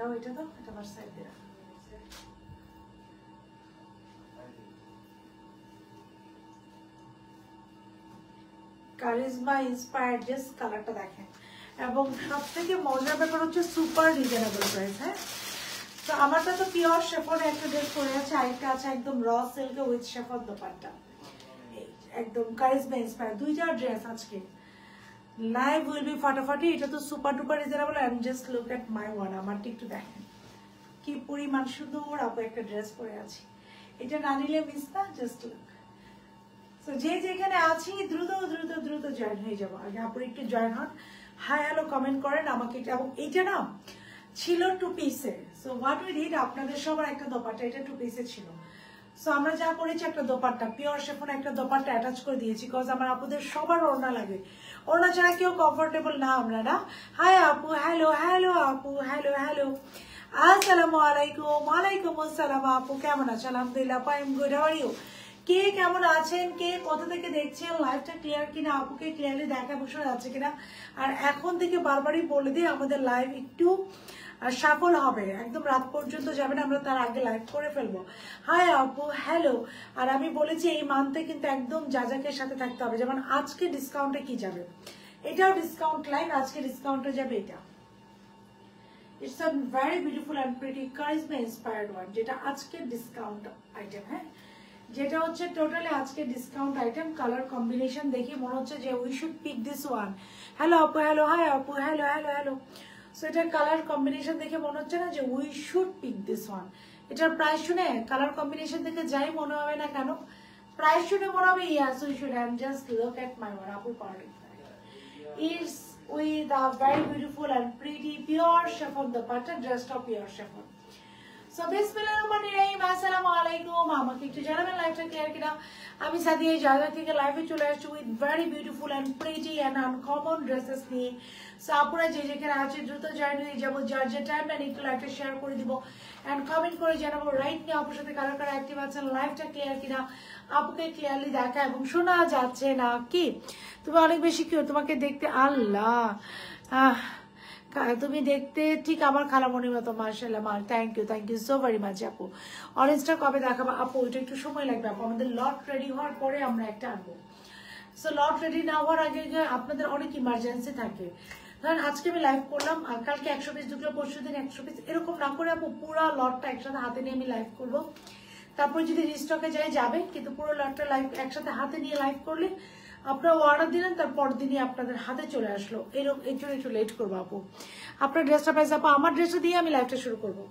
দাও এটা দাও, এটা আমার সাইড দিয়ে রাখো। কারিজমা ইন্সপায়ার্ড জাস্ট কালারটা দেখেন, এবং সব থেকে মজার ব্যাপার হচ্ছে সুপার রিজনেবল প্রাইস। হ্যাঁ, তো আমারটা তো পিওর শেফনে একটা ড্রেস পরে আছে, আরেকটা আছে একদম raw silk with chiffon dupatta, একদম কারিজমা ইন্সপায়ার্ড। দুইটা ড্রেস আজকে লাইভ উইল বি ফাটাফাটি। এটা তো super duper reasonable. And just look at my one, আমারটা একটু দেখেন কি পরিমাণ সুন্দর আপু একটা ড্রেস পরে আছি। এটা না নিলে মিস না, জাস্ট লুক। তো যে যেখানে আছি দ্রুত দ্রুত দ্রুত জয়েন হয়ে যাবো। আগে আপুর একটু জয়েন হন, হাই হ্যালো কমেন্ট করেন আমাকে। এবং এইটা না ছিল 2 পিসে। সো হোয়াট উই ডিড, আপনাদের সবার একটা দোপাট্টা, এটা 2 পিসে ছিল। সো আমরা যা করেছি একটা দোপাট্টা, পিওর শেফন একটা দোপাট্টা অ্যাটাচ করে দিয়েছি, বিকজ আমার আপুদের সবার ওড়না লাগে। ওড়না ছাড়া কেউ কমফোর্টেবল না আমরা না। হাই আপু, হ্যালো হ্যালো আপু, হ্যালো হ্যালো, আসসালামু আলাইকুম। ওয়ালাইকুম আসসালাম আপু, কেমন আছেন? আলহামদুলিল্লাহ, I am good, how are you? কে কেমন আছেন, কে কোথা থেকে দেখছেন, লাইভটা ক্লিয়ার কিনা, আপুকে ক্লিয়ারলি দেখা বসে যাচ্ছে কিনা? আর এখন থেকে বারবারই বলে দিই আমাদের লাইভ একটু সফল হবে, একদম রাত পর্যন্ত যাবেন, আমরা তার আগে লাইভ করে ফেলবো। হাই আপু, হ্যালো। আর আমি বলেছি এই মান্থে কিন্তু একদম যাজাকের সাথে থাকতে হবে। যেমন আজকে ডিসকাউন্টে কি যাবে, এটাও ডিসকাউন্ট লাইন, আজকে ডিসকাউন্টে যাবে এটা। It's a very beautiful and pretty charisma inspired one, যেটা আজকে ডিসকাউন্ট আইটেম। হ্যাঁ, যেটা হচ্ছে টোটালি আজকে ডিসকাউন্ট আইটেম। কালার কম্বিনেশন দেখি মনে হচ্ছে যে we should pick this one. Hello আপু, হ্যালো, হাই আপু, হ্যালো হ্যালো হ্যালো। সো এটার কালার কম্বিনেশন দেখে মনে হচ্ছে না যে we should pick this one. এটার প্রাইস শুনে কালার কম্বিনেশন দেখে যাই মনে হবে না কেন, প্রাইস শুনে মনে হবে yes we should. And just look at my one, আপু party it's with a very beautiful and pretty pure chiffon dupatta, dressed of pure chiffon. So bismillahirrahmanirrahim, assalamu alaikum. আমাকে একটু জানাবেন লাইভটা ক্লিয়ার কিনা। আমি সাদিয়া জায়গা থেকে লাইভে চলে আসছি with very beautiful and pretty and uncommon dresses নিয়ে। সো আপুরা যে যেখানে আছে দ্রুত জয়েন হয়ে যাবো, যার যে টাইম নেন একটু লাইভটা শেয়ার করে দিব অ্যান্ড কমেন্ট করে জানাবো রাইট নিয়ে আপুর সাথে কারা কারা অ্যাক্টিভ আছেন, লাইভটা ক্লিয়ার কিনা, আপুকে ক্লিয়ারলি দেখা এবং শোনা যাচ্ছে না কি। তুমি অনেক বেশি কিউ, তোমাকে দেখতে আল্লাহ তুমি দেখতে ঠিক আমার খালামণির মতো, মার্শাল্লাহ। Thank you so very much আপু। অরেঞ্জটা কবে দেখাবো আপু? ওইটা একটু সময় লাগবে আপু, আমাদের লট রেডি হওয়ার পরে আমরা একটা আনবো। সো লট রেডি না হওয়ার আগে আপনাদের অনেক ইমার্জেন্সি থাকে, ধরেন আজকে আমি লাইভ করলাম আর কালকে 100 পিস ঢুকলো, পরশু দিন 100 পিস, এরকম না করে আপু পুরো লটটা একসাথে হাতে নিয়ে আমি লাইভ করবো। তারপর যদি রিস্টকে যাই যাবে, কিন্তু পুরো লটটা লাইভ একসাথে হাতে নিয়ে লাইভ করলে আপনারা অর্ডার দিলেন, তার পরের দিনই আপনাদের হাতে চলে আসলো। এরকম এর জন্য একটু লেট করবো আপু। আপনার ড্রেসটা পাইছে আপু, আমার ড্রেসটা দিয়ে আমি লাইভটা শুরু করবো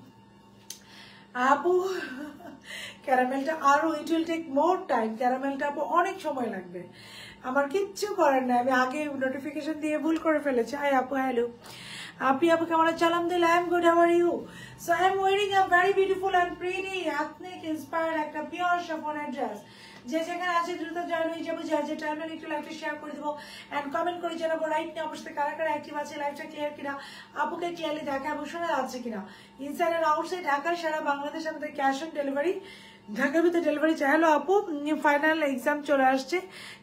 আপু। ক্যারামেলটা আরো it will take more time, ক্যারামেলটা আপু অনেক সময় লাগবে, আমার কিচ্ছু করার নাই, আমি আগে নোটিফিকেশন দিয়ে ভুল করে ফেলেছি। হাই আপু, হ্যালো আপি, আপু কেমন আছে? আলহামদুলিল্লাহ, I am good, how are you? So I am wearing a very beautiful and pretty ethnic inspired একটা পিওর শিফনের ড্রেস। যে যেখানে আছে দ্রুত জয়েন হয়ে যাবো, যার যে টাইমে একটু লাইভটা শেয়ার করে দেবো এন্ড কমেন্ট করে জানাবো রাইট নিয়ে অবশ্যই কারা কারা অ্যাক্টিভ আছে, লাইভটা ক্লিয়ার কিনা, আপুকে ক্লিয়ারলি দেখা এবং শোনা যাচ্ছে কিনা। ইনসাইড এন্ড আউটসাইড ঢাকা, সারা বাংলাদেশ আমাদের ক্যাশ অন ডেলিভারি, ঢাকার ভিতরে ডেলিভারি চাই। হ্যালো আপু, ফাইনাল এক্সাম চলে আসছে,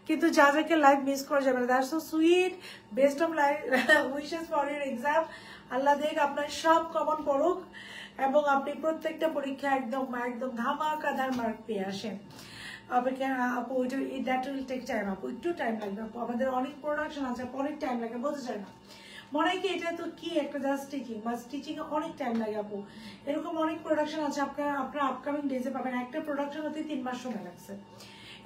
কিন্তু যা যাকে লাইভ মিস করা যাবে না। That's so sweet, best of life wishes for your exam. আল্লাহ দেখ আপনার সব কমন পড়ুক এবং আপনি প্রত্যেকটা পরীক্ষা একদম একদম ধামাকাদার মার্ক পেয়ে আসেন। আপু ওইটা দ্যাট উইল টেক টাইম আপু, একটু টাইম লাগবে আপু, আমাদের অনেক প্রোডাকশন আছে, অনেক টাইম লাগে, বলতে চাই না। মনে হয় কি এটা তো কি একটা জাস্ট স্টিচিং, বা স্টিচিং এ অনেক টাইম লাগে আপু। এরকম অনেক প্রোডাকশন আছে, আপনার আপকামিং ডেজে পাবেন। একটা প্রোডাকশন হতে 3 মাস সময় লাগছে,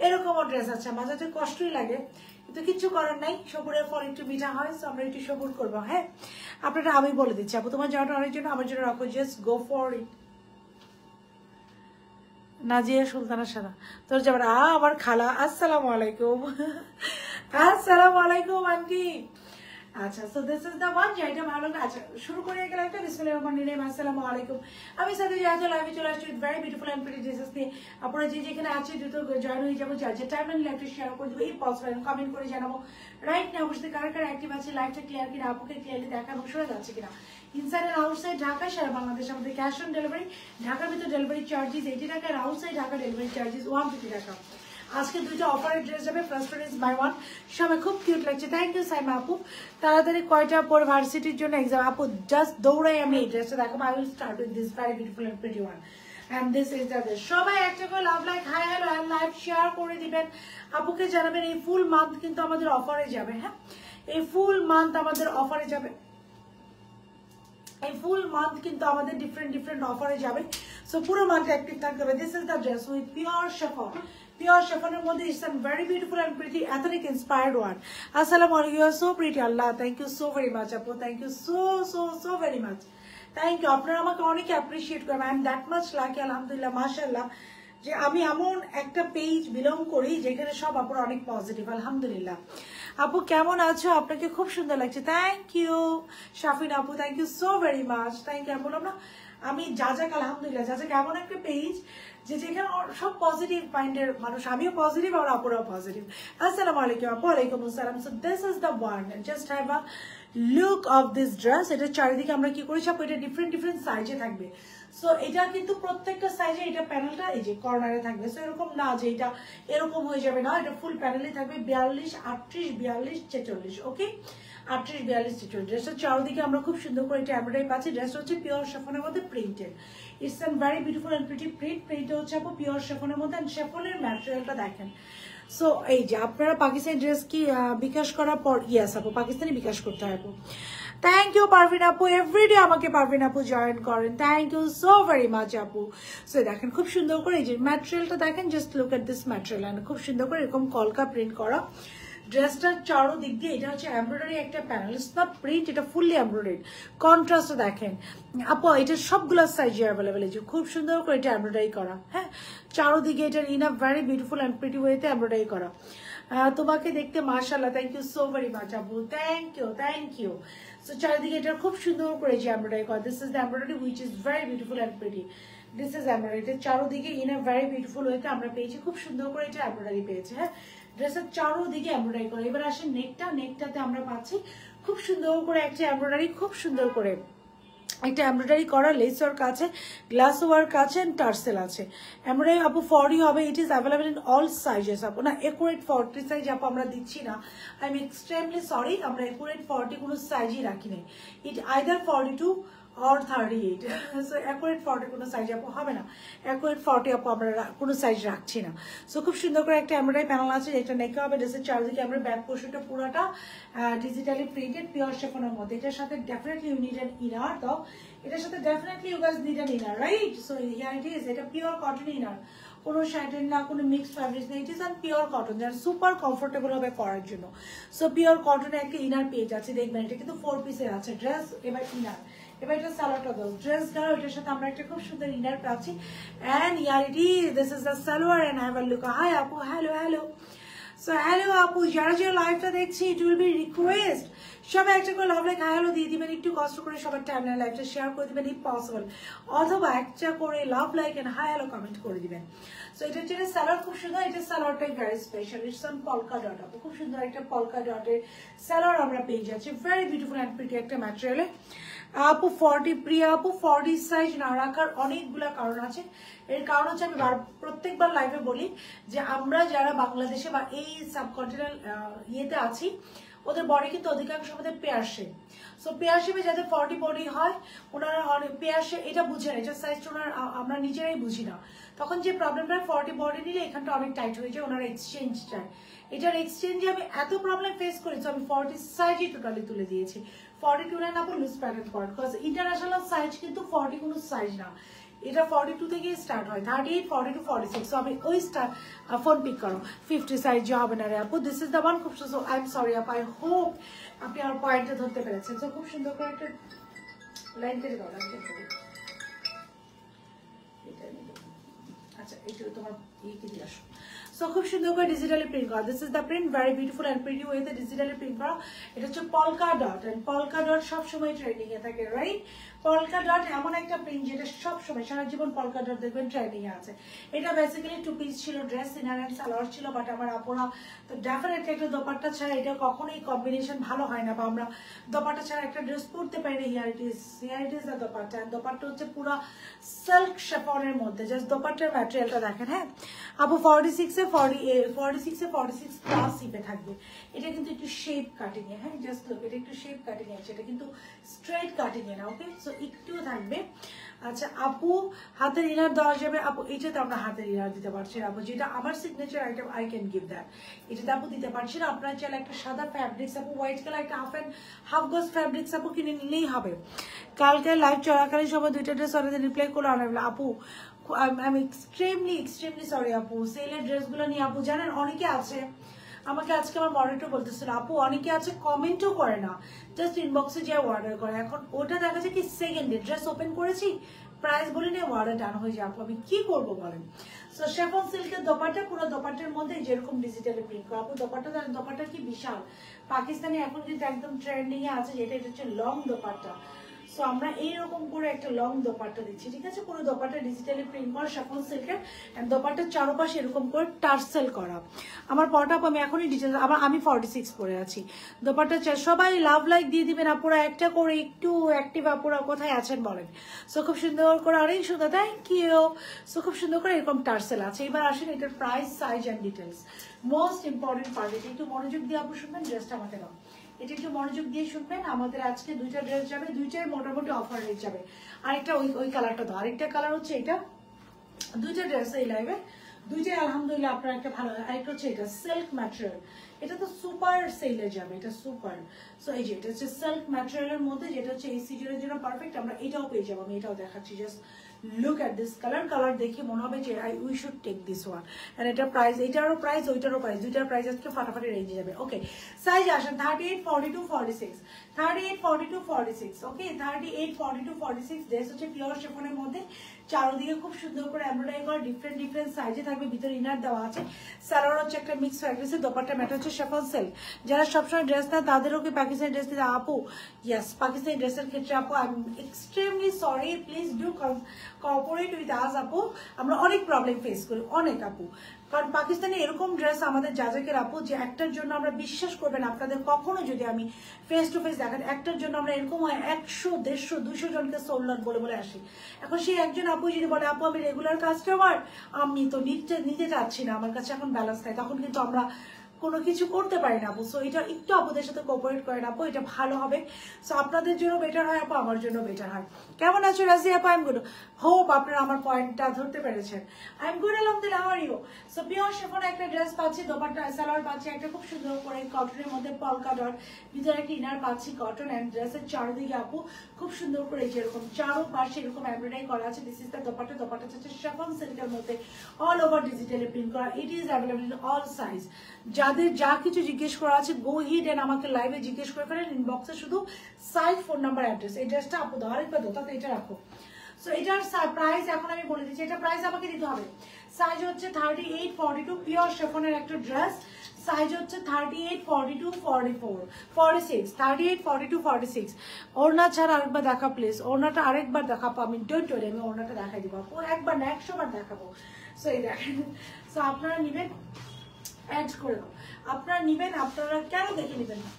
এরকমও ড্রেস আছে। মাঝে কষ্টই লাগে, কিন্তু কিচ্ছু করার নাই, সবুরের ফল একটু মিঠা হয়, তো আমরা একটু সবুর করবো। হ্যাঁ, আপনারা আমি বলে দিচ্ছি আপু, তোমার যাওয়াটা অনেক জন্য, আমার জন্য রাখো, just go for it. Nazia Sultana সারা তোর যাবার আমার খালা, আসসালামু আলাইকুম। আসসালামু আলাইকুম আন্টি। আচ্ছা, so this is the one, যেটা ভালো। আচ্ছা, শুরু করে গেলাম একটা। বিসমিল্লাহির রহমানির রহিম, আসসালামু আলাইকুম। আমি সাথে যাই লাইভে চলে আসছি with very beautiful and pretty dresses নিয়ে। আপনারা যে যেখানে আছে দ্রুত জয়েন হয়ে যাবো, যার যে টাইম এন্ড লাইভটা শেয়ার করে দেবো, এই পজ কমেন্ট করে জানাবো রাইট না অবশ্যই কারা কারা অ্যাক্টিভ আছে, লাইভটা ক্লিয়ার কিনা, আপুকে ক্লিয়ারলি দেখা এবং শোনা যাচ্ছে কিনা। ইনসাইড এন্ড আউটসাইড ঢাকা, সারা বাংলাদেশ আমাদের ক্যাশ অন ডেলিভারি। ঢাকার ভিতরে ডেলিভারি চার্জেস 80 টাকা, আর আউটসাইড ঢাকা ডেলিভারি চার্জেস 150 টাকা। আজকে দুইটা অফারের ড্রেস যাবে, first one is buy one. সবাই খুব কিউট লাগছে, থ্যাংক ইউ সাইমা আপু। তাড়াতাড়ি কয়টা পর ভার্সিটির জন্য এক্সাম আপু? জাস্ট দৌড়াই আমি এই ড্রেসটা দেখো। I will start with this very beautiful and pretty one. And this is the dress. সবাই একটা করে love like hi hello and live share করে দিবেন, আপুকে জানাবেন। এই ফুল মান্থ কিন্তু আমাদের অফারে যাবে, হ্যাঁ এই ফুল মান্থ আমাদের অফারে যাবে, এই ফুল মান্থ কিন্তু আমাদের ডিফারেন্ট অফারে যাবে। সো পুরো মান্থ অ্যাক্টিভ থাকতে হবে। This is the dress with pure chiffon. Pure শিফনের মধ্যে it's an very beautiful and pretty ethnic inspired one. আসসালামু আলাইকুম, ইউ আর সো প্রিটি। আল্লাহ, thank you so very much আপু, thank you so very much, thank you. আপনারা আমাকে অনেক appreciate করেন, I am that much lucky আলহামদুলিল্লাহ মাশাআল্লাহ যে আমি এমন একটা পেজ বিলং করি যেখানে সব আপুরা অনেক পজিটিভ আলহামদুলিল্লাহ। আপু কেমন আছো? আপনাকে খুব সুন্দর লাগছে, থ্যাংক ইউ। শাফিন আপু thank you so very much, thank you. বললাম না আমি যাজাক আলহামদুলিল্লাহ, যাজাক এমন একটা পেজ যে যেখানে সব পজিটিভ মাইন্ডের মানুষ, আমিও পজিটিভ আর আপুরাও পজিটিভ। আসসালামু আলাইকুম আপু। ওয়ালাইকুম আসসালাম। So this is the one, just have a look of this dress. এটা চারিদিকে আমরা কি করেছি আপু, এটা ডিফারেন্ট সাইজে থাকবে। সো এটা কিন্তু প্রত্যেকটা সাইজে এটা প্যানেলটা এই যে কর্নারে থাকবে। সো এরকম না যে এটা এরকম হয়ে যাবে না, এটা ফুল প্যানেলে থাকবে। 42, 38, 42, 46, ওকে 38, 42, 46। ড্রেসটা চারদিকে আমরা খুব সুন্দর করে এটা এমব্রয়ডারি পাচ্ছি। ড্রেসটা হচ্ছে পিওর শিফনের মধ্যে printed. It's an very beautiful and pretty print. প্রিন্টটা হচ্ছে আপু পিওর শিফনের মধ্যে, এন্ড শিফনের ম্যাটেরিয়ালটা দেখেন। সো এই যে আপনারা পাকিস্তানি ড্রেস কি বিকাশ করার পর, ইয়াস আপু পাকিস্তানি বিকাশ করতে হয় আপু। থ্যাংক ইউ পারভিন আপু, এভরিডে আমাকে পারভিন আপু জয়েন করেন, thank you so very much আপু। সো দেখেন খুব সুন্দর করে এই যে ম্যাটেরিয়ালটা দেখেন, just look at this material, and খুব সুন্দর করে এরকম কলকা প্রিন্ট করা। ড্রেসটার চারো দিক দিয়ে এটা হচ্ছে এমব্রয়ডারি একটা প্যানেল, ইটস নট প্রিন্ট, এটা ফুললি এমব্রয়ডারি। কন্ট্রাস্ট দেখেন আপু, এটা সবগুলো সাইজে অ্যাভেলেবেল, এই যে খুব সুন্দর করে এটা এমব্রয়ডারি করা, হ্যাঁ চারোদিকে এটার in a very beautiful and pretty ওয়েতে এমব্রয়ডারি করা। তোমাকে দেখতে মাশাআল্লাহ, thank you so very much আপু, থ্যাংক ইউ। সো চারিদিকে এটা খুব সুন্দর করে যে এমব্রয়ডারি করা। This is the embroidery which is very beautiful and pretty. This is embroidery, এটা চারোদিকে ইন আ ভেরি বিউটিফুল ওয়েতে আমরা পেয়েছি, খুব সুন্দর করে এটা এমব্রয়ডারি পেয়েছে, হ্যাঁ ড্রেসের চারোদিকে এমব্রয়ডারি করে। এবার আসে নেকটাতে আমরা পাচ্ছি খুব সুন্দর করে একটা এমব্রয়ডারি, খুব সুন্দর করে একটা এমব্রয়ডারি করা, লেস ওয়ার্ক আছে, গ্লাস ওয়ার্ক আছে, এন্ড টার্সেল আছে। এমব্রয়ডারি আপু 40 হবে, it is available in all sizes আপু। না একুরেট 40 সাইজ আপু আমরা দিচ্ছি না, আই এম এক্সট্রিমলি সরি, আমরা একুরেট 40 কোনো সাইজই রাখি নাই। ইট আইদার 42 or 38, সো অ্যাকুরেট 40 কোনো সাইজ আপু হবে না, অ্যাকুরেট 40 আপু আমরা কোনো সাইজ রাখছি না। সো খুব সুন্দর করে একটা এমব্রয়ডারি প্যানেল আছে, এটা নেকে হবে। ড্রেসের চারদিকে আমরা ব্যাক পোর্শনটা পুরোটা ডিজিটালি প্রিন্টেড পিওর শিফনের মধ্যে। এটার সাথে definitely you need an inner, তো এটার সাথে definitely you guys need an inner, right? So here it is, এটা পিওর কটন ইনার, কোনো শার্টের না, কোনো মিক্সড ফ্যাব্রিক নেই, it is an pure cotton, যারা সুপার কমফোর্টেবল হবে পরার জন্য। সো পিওর কটনের একটা ইনার পেজ আছে, দেখবেন এটা কিন্তু 4 পিসের আছে ড্রেস। এবার ইনার, এবার এটা সালোয়ারটা দাও, ড্রেস গাও, এটার সাথে আমরা একটা খুব সুন্দর ইনার পাচ্ছি। And here it is, this is the salwar and have a look. Hi আপু, হ্যালো। সো হ্যালো আপু, যারা লাইভটা দেখছি, ইট উইল বি রিকোয়েস্ট সবাই একটা করে লাভ লাইক হাই হ্যালো দিয়ে দিবেন, একটু কষ্ট করে সবার টাইমলাইন লাইভটা শেয়ার করে দিবেন ইফ পসিবল, অথবা একটা করে love like and hi hello comment করে দিবেন। সো এটার জন্য সালোয়ার খুব সুন্দর, এটা সালোয়ারটাই very special, it's on polka dot আপু, খুব সুন্দর একটা পলকা ডটের সালোয়ার আমরা পেয়ে যাচ্ছি, ভেরি বিউটিফুল অ্যান্ড প্রিটি একটা ম্যাটেরিয়ালে। আপু 40, প্রিয়া আপু 40 সাইজ না রাখার অনেকগুলা কারণ আছে। এর কারণ হচ্ছে আমি প্রত্যেকবার লাইভে বলি যে আমরা যারা বাংলাদেশে বা এই সাবকন্টিনেন্টাল ইয়েতে আছি, ওদের বডি কিন্তু অধিকাংশ আমাদের পেয়ার শেপ। সো পেয়ার শেপে যাদের 40 বডি হয়, ওনারা পেয়ার শেপ এটা বুঝে না, এটা সাইজটা ওনারা আমরা নিজেরাই বুঝি না। তখন যে প্রবলেমটা 40 বডি নিলে এখানটা অনেক টাইট হয়ে যায়, ওনারা এক্সচেঞ্জ চায়। এটার এক্সচেঞ্জে আমি এত প্রবলেম ফেস করেছি, আমি 40 সাইজই টোটালি তুলে দিয়েছি। 42 না আপু লুজ প্যাকেট কর, বিকজ ইন্টারন্যাশনাল সাইজ কিন্তু 40 কোনো সাইজ না, এটা 42 থেকে স্টার্ট হয়, 38, 42, 46। সো আমি ওই ফোন পিক করো, 50 সাইজ হবে না রে আপু। দিস ইজ দ্য ওয়ান, খুব সুন্দর। আই এম সরি আপু, আই হোপ আপনি আমার পয়েন্টটা ধরতে পেরেছেন। সো খুব সুন্দর করে একটা লাইন কেটে দাও, লাইন কেটে দাও। আচ্ছা এটা তোমার ইয়ে কি দিয়ে আসো। সো খুব সুন্দর করে ডিজিটালি প্রিন্ট করা, this is the print, very beautiful and pretty ওয়েতে ডিজিটালি প্রিন্ট করা। এটা হচ্ছে polka dot, and polka dot সবসময় ট্রেন্ডিং এ থাকে, রাইট? পলকা ডট এমন একটা প্রিন্ট যেটা সবসময় সারা জীবন পলকা ডট দেখবেন ট্রেন্ডিং এ আছে। এটা বেসিক্যালি 2 পিস ছিল, ড্রেস ইনার এন্ড সালোয়ার ছিল, বাট আমার আপুরা তো ডেফিনেটলি একটা দোপাট্টা ছাড়া এটা কখনোই কম্বিনেশন ভালো হয় না, বা আমরা দোপাট্টা ছাড়া একটা ড্রেস পরতে পারি না। Here it is the dupatta, and dupatta হচ্ছে পুরো সিল্ক শিফনের মধ্যে, জাস্ট দোপাট্টার ম্যাটেরিয়ালটা দেখেন। হ্যাঁ আপু 46 এ এ 46 প্লাস সিপে থাকবে। এটা কিন্তু একটু শেপ কাটিং এ, হ্যাঁ জাস্ট লুক, এটা একটু শেপ কাটিং এ আছে, এটা কিন্তু স্ট্রেট কাটিং এ না, ওকে। সো একটু থাকবে। আচ্ছা আপু হাতের ইনার দেওয়া যাবে? আপু এটাতে আমরা হাতের ইনার দিতে পারছি না আপু, যেটা আমার signature item, I can give that. এটাতে আপু দিতে পারছি না। আপনার চাইলে একটা সাদা ফ্যাব্রিক্স আপু, হোয়াইট কালার একটা হাফ গজ ফ্যাব্রিক্স আপু কিনে নিলেই হবে। কালকে লাইভ চলাকালীন সময় 2টা ড্রেস অর্ডার রিপ্লাই করে আনাবে আপু। আমি এক্সট্রিমলি সরি আপু, সেলের ড্রেসগুলো নিয়ে আপু জানেন অনেকে আছে আমাকে আজকে আমার মডারেটর বলতেছিল আপু অনেকে আছে কমেন্টও করে না, জাস্ট ইনবক্সে যে অর্ডার করে। এখন ওটা দেখা যায় কি সেকেন্ডে ড্রেস ওপেন করেছি, প্রাইস বলে নিয়ে অর্ডার ডান হয়ে যায় আপু, আমি কি করবো বলেন। সো শিফন সিল্কের দোপাট্টা, পুরো দোপাট্টার মধ্যে যেরকম ডিজিটালি প্রিন্ট করা আপু, দোপাট্টা কি বিশাল। পাকিস্তানি এখন কিন্তু একদম ট্রেন্ডিং এ আছে, যেটা এটা হচ্ছে লং দোপাট্টা। সো আমরা এইরকম করে একটা লং দোপাট্টা দিচ্ছি, ঠিক আছে। পুরো দোপাট্টা ডিজিটালি প্রিন্ট করা শিফন সিল্কের, এন্ড দোপাট্টার চারপাশে এরকম করে টার্সেল করা। আমার পটা আমি এখনই ডিটেইলস, আমি 46 পরে আছি। দোপাট্টা সবাই লাভ লাইক দিয়ে দিবেন আপুরা, একটা করে একটু অ্যাক্টিভ আপুরা কোথায় আছেন বলেন। সো খুব সুন্দর করে, অনেক সুন্দর, থ্যাংক ইউ। সো খুব সুন্দর করে এরকম টার্সেল আছে। এবার আসেন এটার price, size and details, most important part. এটা একটু মনোযোগ দিয়ে আপু শুনবেন, ড্রেসটা আমাকে দাও, এটা একটু মনোযোগ দিয়ে শুনবেন। আমাদের আজকে 2টা ড্রেস যাবে, 2টাই মোটামুটি অফার রেট যাবে। আরেকটা ওই কালারটা দাও, আরেকটা কালার হচ্ছে এটা। 2টা ড্রেস এই লাইভে, 2টাই আলহামদুলিল্লাহ আপনার একটা ভালো। আরেকটা হচ্ছে এটা সিল্ক ম্যাটেরিয়াল, এটা তো সুপার সেলে যাবে, এটা সুপার। সো এই যে এটা হচ্ছে সিল্ক ম্যাটেরিয়ালের মধ্যে, যেটা হচ্ছে এই সিজনের জন্য পারফেক্ট। আমরা এটাও পেয়ে যাবো, আমি এটাও দেখাচ্ছি। Just look at this colour দেখে মনে হবে যে we should take this one. And এটা প্রাইস, এইটারও প্রাইস, ওইটারও প্রাইস, 2টার প্রাইস আজকে ফাটাফাটি রেঞ্জে যাবে। ওকে সাইজ আসেন 38, 42, 46, 38, 42, 46, ওকে 38, 42, 46। ড্রেস হচ্ছে পিওর শিফনের মধ্যে, চারদিকে খুব সুন্দর করে এমব্রয়ডারি করা, ডিফারেন্ট সাইজে থাকবে, ভিতরে ইনার দেওয়া আছে। সালোয়ার হচ্ছে একটা মিক্স ফ্যাব্রিক্সের, দোপাট্টা ম্যাট হচ্ছে শিফন সিল্ক। যারা সবসময় ড্রেস নেয় তাদেরও কি পাকিস্তানি ড্রেস দিতে আপু? ইয়েস, পাকিস্তানি ড্রেসের ক্ষেত্রে আপু I am extremely sorry, please do cooperate with us আপু। আমরা অনেক প্রবলেম ফেস করি, অনেক আপু, কারণ পাকিস্তানি এরকম ড্রেস আমাদের যাজাকের আপু, যে একটার জন্য আমরা বিশ্বাস করবেন আপনাদের কখনো যদি আমি ফেস টু ফেস দেখান, একটার জন্য আমরা এরকম হয় 100, 150, 200 জনকে সোল্ড বলে আসি। এখন সেই একজন আপু যদি বলে আপু আমি রেগুলার কাস্টমার, আমি তো নিতে চাচ্ছি না, আমার কাছে এখন ব্যালেন্স নাই, তখন কিন্তু আমরা কোনো কিছু করতে পারি না আপু। সো এটা একটু আপুদের সাথে কোঅপারেট করেন আপু, এটা ভালো হবে। সো আপনাদের জন্য বেটার হয় আপু, আমার জন্য বেটার হয়। কেমন আছো রাজি আপু? আই এম গুড, হোপ আপনারা আমার পয়েন্টটা ধরতে পেরেছেন। আই এম গুড, আলহামদুলিল্লাহ, how are you? So pure chiffon একটা ড্রেস পাচ্ছি, দোপাট্টা সালোয়ার পাচ্ছি একটা খুব সুন্দর করে কটনের মধ্যে পলকা ডট, ভিতরে একটা ইনার পাচ্ছি কটন, এন্ড ড্রেসের চারদিকে আপু খুব সুন্দর করে যেরকম চারপাশে এরকম এমব্রয়ডারি করা আছে। দিস ইজ দ্য দোপাট্টা হচ্ছে শিফন সিল্কের মধ্যে, অল ওভার ডিজিটালি প্রিন্ট করা। It is available in all size. যাদের যা কিছু জিজ্ঞেস করা আছে গো হিড এন্ড আমাকে লাইভে জিজ্ঞেস করে ফেলেন, ইনবক্সে শুধু সাইজ, ফোন নাম্বার, অ্যাড্রেস। এই ড্রেসটা আপু দাও, আরেকবার দাও, তাতে এটা রাখো। সো এটার প্রাইস এখন আমি বলে দিচ্ছি, এটা প্রাইস আমাকে দিতে হবে। সাইজ হচ্ছে 38, 42, পিওর শিফনের একটা ড্রেস। সাইজ হচ্ছে 38, 42, 44, 46, 38, 42, 46। ওড়না ছাড়া আরেকবার দেখা প্লিজ, ওড়নাটা আরেকবার দেখাবো আমি, ডোন্ট ওয়ারি, আমি ওড়নাটা দেখাই দিব আপু, একবার না 100 বার দেখাবো। সো এই দেখেন, সো আপনারা নিবেন, অ্যাড করে দাও, আপনারা নিবেন, আপনারা কেন দেখে নিবেন না?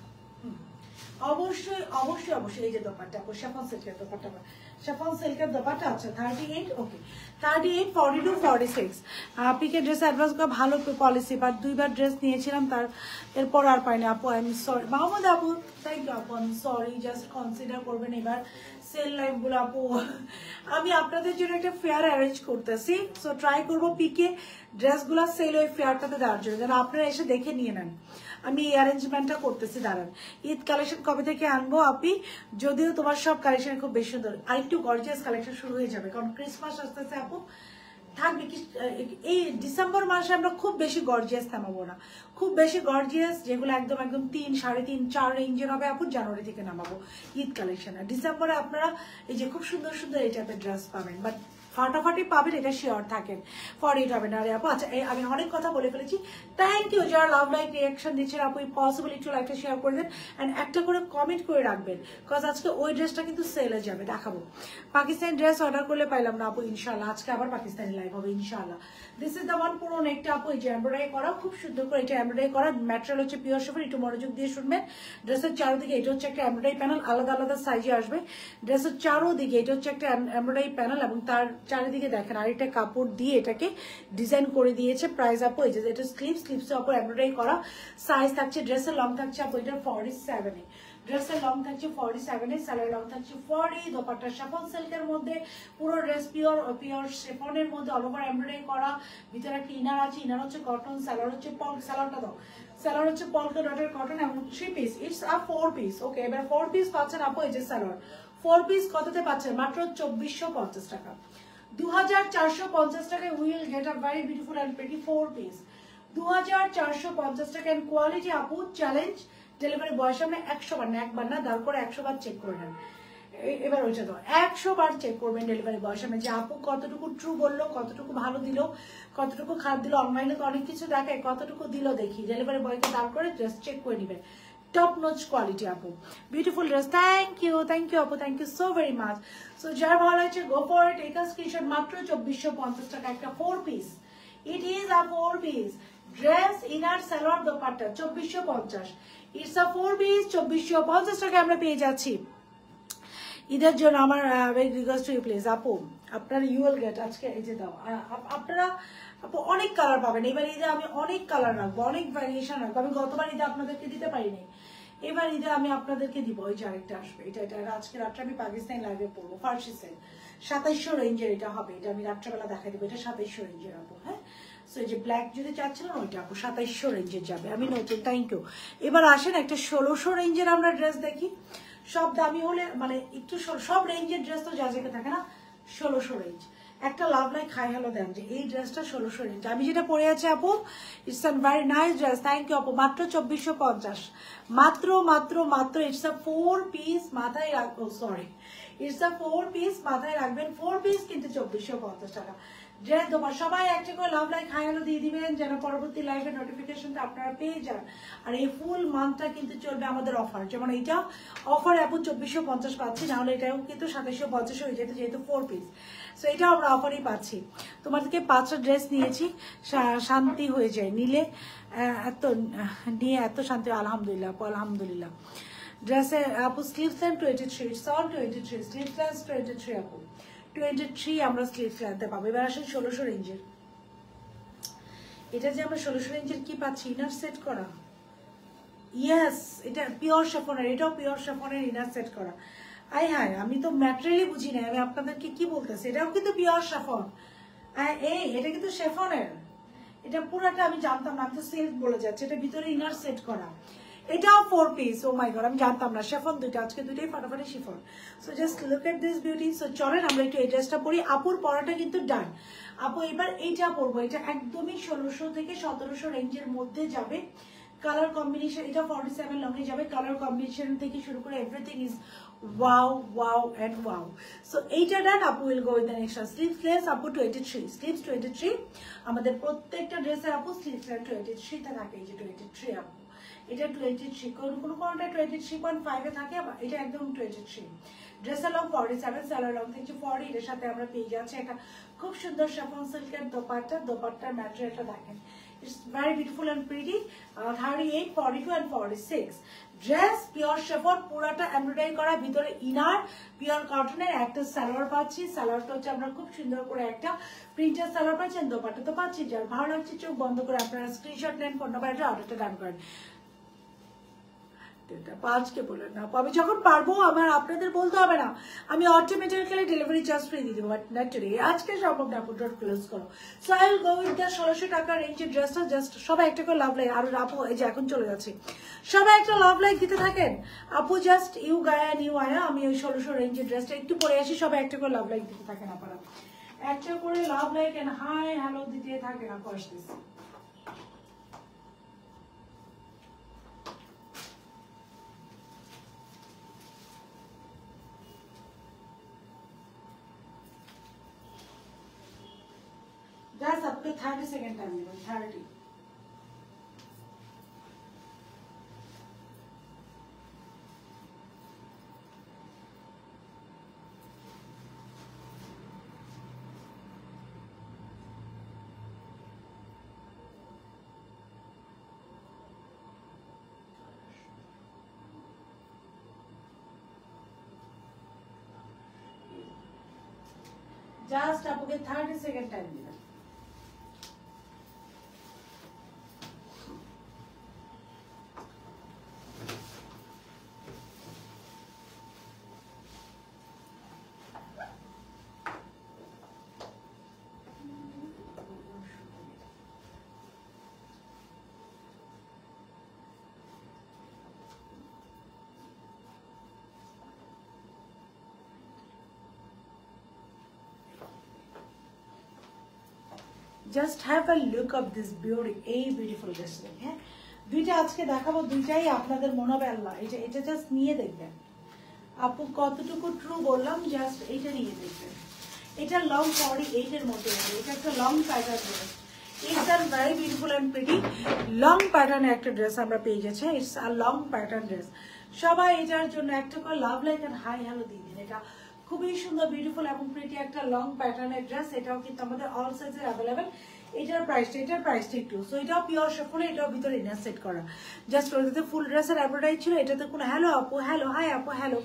অবশ্যই এই যে দোপাট্টা, শিফন সিল্কের দোপাট্টা, শিফন সিল্কের দোপাট্টা আছে 38, ওকে 38, 42, 46। পিকে ড্রেস অ্যাডভান্স করা ভালো পলিসি, বাট 2বার ড্রেস নিয়েছিলাম, তার এরপর আর পাইনি আপু। আই এম সরি মাহমুদ আপু, থ্যাংক ইউ আপু, I am sorry, just consider করবেন এবার সেল লাইভ গুলো আপু। আমি আপনাদের জন্য একটা ফেয়ার অ্যারেঞ্জ করতেছি, সো ট্রাই করবো পিকে ড্রেসগুলো সেল ওই ফেয়ারটাতে দেওয়ার জন্য, যেন আপনারা এসে দেখে নিয়ে নেন। আমি এই অ্যারেঞ্জমেন্টটা করতেছি, দাঁড়ান। ঈদ কালেকশন কবে থেকে আনবো আপি? যদিও তোমার সব কালেকশন খুব বেশি সুন্দর, আরেকটু গর্জিয়াস কালেকশন শুরু হয়ে যাবে, কারণ ক্রিসমাস আসতেছে আপু। থাকবে কি এই ডিসেম্বর মাসে আমরা খুব বেশি গর্জিয়াস নামাবো না, খুব বেশি গর্জিয়াস যেগুলো একদম 3, 3.5, 4 রেঞ্জের হবে আপু, জানুয়ারি থেকে নামাবো ঈদ কালেকশন। আর ডিসেম্বরে আপনারা এই যে খুব সুন্দর সুন্দর এই টাইপের ড্রেস পাবেন, বাট ফাটাফাটি পাবেন, এটা শিওর থাকেন, ফর ইট হবে না রে আপু। আচ্ছা আমি অনেক কথা বলে ফেলেছি, থ্যাংক ইউ যারা লাভ লাইক রিয়াকশন দিচ্ছেন আপু, পসিবল একটু লাইকটা শেয়ার করে দেন, অ্যান্ড একটা করে কমেন্ট করে রাখবেন, বিকজ আজকে ওই ড্রেসটা কিন্তু সেলে যাবে, দেখাবো। পাকিস্তানি ড্রেস অর্ডার করলে পাইলাম না আপু, ইনশাল্লাহ আজকে আবার পাকিস্তানি লাইভ হবে ইনশাল্লাহ। দিস ইজ দ্য ওয়ান, পুরো নেকটা আপু এই যে এমব্রয়ডারি করা, খুব সুন্দর করে এটা এমব্রয়ডারি করা, ম্যাটেরিয়াল হচ্ছে পিওর শিফন। একটু মনোযোগ দিয়ে শুনবেন, ড্রেসের চারোদিকে এটা হচ্ছে একটা এমব্রয়ডারি প্যানেল, আলাদা আলাদা সাইজে আসবে। ড্রেসের চারোদিকে এটা হচ্ছে একটা এমব্রয়ডারি প্যানেল, এবং তার চারিদিকে দেখেন আরেকটা কাপড় দিয়ে এটাকে ডিজাইন করে দিয়েছে। প্রাইস আপু এই যে এটা স্লিপসের উপর এমব্রয়ডারি করা। সাইজ থাকছে, ড্রেসের লং থাকছে আপু এটা 47 এ, ড্রেসের লং থাকছে 47 এ, স্যালোয়ার লং থাকছে 40, দোপাট্টা শিফন সিল্কের মধ্যে, পুরো ড্রেস পিওর শিফনের মধ্যে অল ওভার এমব্রয়ডারি করা, ভিতরে একটা ইনার আছে, ইনার হচ্ছে কটন, স্যালোয়ার হচ্ছে স্যালোয়ারটা দাও, স্যালোয়ার হচ্ছে পলকা ডটের কটন এবং 3 পিস, ইটস আ 4 পিস। ওকে, এবার 4 পিস পাচ্ছেন আপু এই যে স্যালোয়ার 4 পিস কততে পাচ্ছেন? মাত্র 2450 টাকা। 2450 টাকায় will get a very beautiful and pretty 4 piece. 2450 টাকা এন্ড কোয়ালিটি আপু চ্যালেঞ্জ। ডেলিভারি বয়ের সামনে 100 বার না, একবার না, তারপর 100 বার চেক করে নেন। এবার ওইটা তো 100 বার চেক করবেন ডেলিভারি বয়ের সামনে যে আপু কতটুকু ট্রু বললো, কতটুকু ভালো দিল, কতটুকু খারাপ দিল। অনলাইনে তো অনেক কিছু দেখায়, কতটুকু দিল দেখি। ডেলিভারি বয়কে দাঁড় করে জাস্ট চেক করে নেবেন। টপ নচ কোয়ালিটি আপু, বিউটিফুল ড্রেস। থ্যাংক ইউ আপু, thank you so very much. So যার ভালো লাগছে go for it, take a screenshot. মাত্র 2450 টাকা একটা 4 piece. It is a 4 piece dress, inner, salwar, dupatta 2450। It's a 4 piece, 2450 টাকা আমরা পেয়ে যাচ্ছি। ঈদের জন্য আমার রিকোয়েস্ট টু ইউ প্লিজ আপু, আপনারা ইউ উইল গেট আজকে এই যে দাও আপনারা আপু অনেক কালার পাবেন। এবার ঈদে আমি অনেক কালার রাখবো, অনেক ভ্যারিয়েশন রাখবো। আমি গতবার ঈদে আপনাদেরকে দিতে পারিনি, এবার ঈদে আমি আপনাদেরকে দিব। ওই যে আরেকটা আসবে, এটা আজকে রাত্রে আমি পাকিস্তানি লাইভে পড়বো। ফার্সি সেল 2700 রেঞ্জের এটা হবে, এটা আমি রাত্রেবেলা দেখাই দেবো। এটা 2700 রেঞ্জের আপু। হ্যাঁ, সো এই যে ব্ল্যাক যদি চাচ্ছিলেন ওইটা আপু 2700 রেঞ্জের যাবে। আমি নতুন, থ্যাংক ইউ। এবার আসেন একটা 1600 রেঞ্জের আমরা ড্রেস দেখি। সব দামি হলে মানে একটু সব রেঞ্জের ড্রেস তো যা জায়গায় থাকে না, 1600 রেঞ্জ। একটা লাভ লাইক হাই হ্যালো দেন যে এই ড্রেসটা 1600 রেঞ্জ। আমি যেটা পরে আছি আপু, it's a very nice dress, thank you আপু। মাত্র 2450, মাত্র মাত্র মাত্র। ইটস আ 4 পিস, মাথায় রাখবো, সরি, ইটস আ 4 পিস, মাথায় রাখবেন 4 পিস কিন্তু 2450 টাকা। ড্রেস তোমার সবাই একটা করে লাভ লাইক হাই হ্যালো দিয়ে দিবেন যেন পরবর্তী লাইভে নোটিফিকেশনটা আপনারা পেয়ে যান। আর এই ফুল মান্থটা কিন্তু চলবে আমাদের অফার, যেমন এইটা অফার আপু 2450 পাচ্ছি, নাহলে এটাও কিন্তু 2750 হয়ে যেত যেহেতু 4 পিস। সো এটাও আমরা অফারই পাচ্ছি। তোমাদেরকে 5টা ড্রেস নিয়েছি, শান্তি হয়ে যায় নিলে, এত নিয়ে এত শান্তি। আলহামদুলিল্লাহ আপু, আলহামদুলিল্লাহ। ড্রেসে আপু sleeves length 23, it's all 23, sleeves length 23 আপু, 23 আমরা স্লিভস লেন্থে পাবো। এবার আসেন 1600 রেঞ্জের। এটা যে আমরা 1600 রেঞ্জের কি পাচ্ছি, ইনার সেট করা। ইয়েস, এটা পিওর শিফনের, এটাও পিওর শিফনের ইনার সেট করা। আই হায়, আমি তো ম্যাটেরিয়ালি বুঝি না, আমি আপনাদেরকে কি বলতেছি। এটাও কিন্তু পিওর শিফন। এটা কিন্তু শিফনের, এটা পুরাটা আমি জানতাম না, আমি তো সিল্ক বলে যাচ্ছে। এটা ভিতরে ইনার সেট করা, এটাও 4 পিস। ও মাই গড, আমি জানতাম না। শিফন দুইটা, আজকে দুইটাই ফাটাফাটি chiffon. So just look at this beauty. So চলেন আমরা একটু এই ড্রেসটা পরি। আপুর পরাটা কিন্তু ডান। আপু এবার এইটা পরবো, এটা একদমই 1600 থেকে 1700 রেঞ্জের মধ্যে যাবে। কালার কম্বিনেশন এটা 47 লং এ যাবে। কালার কম্বিনেশন থেকে শুরু করে everything is wow wow and wow. So এইটা ডান। আপু will go with the next sleeveless আপু 23, স্লিভস 23। আমাদের প্রত্যেকটা ড্রেসের আপু স্লিভস 23 তে থাকে। এই যে 23 আপু, এটা 23, কোনটা 23.5 এ থাকে, এটা একদম 23। ড্রেসের লং 47, সালোয়ার লং থেকে 40। এর সাথে আমরা পেয়ে যাচ্ছি একটা খুব সুন্দর শিফন সিল্কের দোপাট্টা। দোপাট্টার ম্যাটেরিয়ালটা দেখেন, it's very beautiful and pretty. 38, 42 and 46 dress pure chiffon, পুরাটা এমব্রয়ডারি করা, ভিতরে ইনার পিওর কটনের। একটা সালোয়ার পাচ্ছি, সালোয়ারটা হচ্ছে আমরা খুব সুন্দর করে একটা প্রিন্টের সালোয়ার পাচ্ছেন। দোপাট্টা তো পাচ্ছি। যার ভালো লাগছে চোখ বন্ধ করে আপনারা স্ক্রিনশট নেন, ফোন নাম্বার অর্ডারটা ডান করেন। 5 কে বলেন না, আমি যখন পারবো আমার আপনাদের বলতে হবে না, আমি অটোমেটিক্যালি ডেলিভারি চার্জ ফ্রি দিয়ে দেবো। বাট নট টুডে, আজকে সম্ভব না। আপু ডট ক্লোজ করো। So I will go with the 1600 টাকা রেঞ্জের ড্রেসটা। জাস্ট সবাই একটা করে লাভ লাইক, আর আপু এই যে এখন চলে যাচ্ছে, সবাই একটা লাভ লাইক দিতে থাকেন। আপু জাস্ট ইউ গায়া নিউ আয়া, আমি ওই 1600 রেঞ্জের ড্রেসটা একটু পরে আসি। সবাই একটা করে লাভ লাইক দিতে থাকেন, আপনারা একটা করে love like and hi hello দিতে থাকেন। আপু আসতেছি। That's up to 30 second time, 30. Just আপুকে 30 সেকেন্ড টাইম দিবেন। Just have a look of this beauty, এই বিউটিফুল ড্রেসটা। হ্যাঁ, দুইটা আজকে দেখাবো, দুইটাই আপনাদের মনে হবে আল্লাহ এটা জাস্ট নিয়ে দেখবেন আপু কতটুকু ট্রু বললাম, জাস্ট এইটা নিয়ে দেখবেন। এটা লং 48 এর মধ্যে হবে, এটা একটা লং প্যাটার্ন ড্রেস। ইটস আর very beautiful and pretty long প্যাটার্নের একটা ড্রেস আমরা পেয়ে গেছি। ইটস আর লং প্যাটার্ন ড্রেস। সবাই এটার জন্য একটা করে love like and hi hello দিয়ে দিন। এটা খুবই সুন্দর বিউটিফুল এবং প্রিটি একটা লং প্যাটার্নের ড্রেস। এটাও কিন্তু আমাদের অল সাইজের অ্যাভেলেবেল। এটার প্রাইসটা একটু, সো এটাও পিওর শিফনে, এটাও ভিতরে ইনার সেট করা। জাস্ট ওটাতে ফুল ড্রেসের অ্যাডভার্টাইজ ছিল, এটাতে কোনো হ্যালো আপু, হ্যালো হাই আপু, হ্যালো।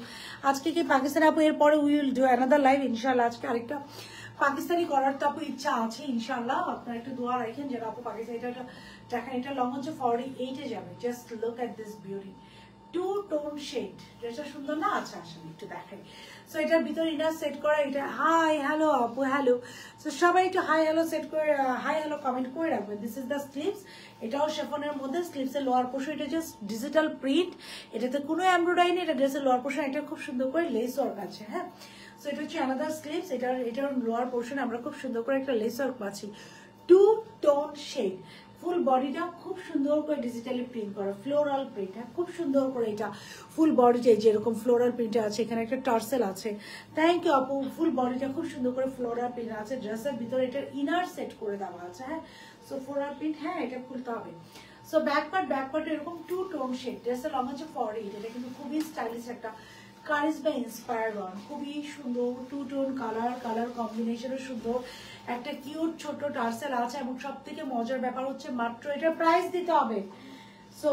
আজকে কি পাকিস্তান আপু, এরপরে we will do another live ইনশাআল্লাহ। আজকে আরেকটা পাকিস্তানি করার তো আপু ইচ্ছা আছে ইনশাআল্লাহ। আপনারা একটু দোয়া রাখেন যেন আপু পাকিস্তানি এটা দেখেন। এটা লং হচ্ছে 48-এ যাবে। Just look at this beauty, two tone shade. ড্রেসটা সুন্দর না? আচ্ছা আসলে একটু দেখাই। সো এটার ভিতরে ইনার সেট করা। এটা হাই হ্যালো আপু, হ্যালো। সো সবাই একটু হাই হ্যালো সেট করে, হাই হ্যালো কমেন্ট করে রাখবেন। This is the sleeves. এটাও শিফনের মধ্যে, স্লিভসের লোয়ার পোর্শন এটা জাস্ট ডিজিটাল প্রিন্ট, এটাতে কোনো এমব্রয়ডারি নেই। এটা ড্রেসের লোয়ার পোর্শন, এটা খুব সুন্দর করে লেস ওয়ার্ক আছে। হ্যাঁ, সো এটা হচ্ছে আনাদার স্লিভস। এটার লোয়ার পোর্শন আমরা খুব সুন্দর করে একটা লেস ওয়ার্ক পাচ্ছি, টু টোন শেড। ফুল বডিটা খুব সুন্দর করে ডিজিটালি প্রিন্ট করা, ফ্লোরাল প্রিন্ট। হ্যাঁ, খুব সুন্দর করে এটা ফুল বডিতে যেরকম ফ্লোরাল প্রিন্ট আছে, এখানে একটা টার্সেল আছে। থ্যাংক ইউ আপু। ফুল বডিটা খুব সুন্দর করে ফ্লোরাল প্রিন্ট আছে। ড্রেসের ভিতরে এটার ইনার সেট করে দেওয়া আছে। হ্যাঁ, সো ফ্লোরাল প্রিন্ট। হ্যাঁ, এটা খুলতে হবে। সো ব্যাকপার্ট এরকম টু টোন শেড। ড্রেসের লং হচ্ছে 48। এটা কিন্তু খুবই স্টাইলিশ একটা কারিজমা ইন্সপায়ার্ড ওয়ান। খুবই সুন্দর টু টোন কালার কম্বিনেশনও সুন্দর। একটা কিউট ছোট টার্সেল আছে এবং সব থেকে মজার ব্যাপার হচ্ছে মাত্র এটা প্রাইস দিতে হবে। সো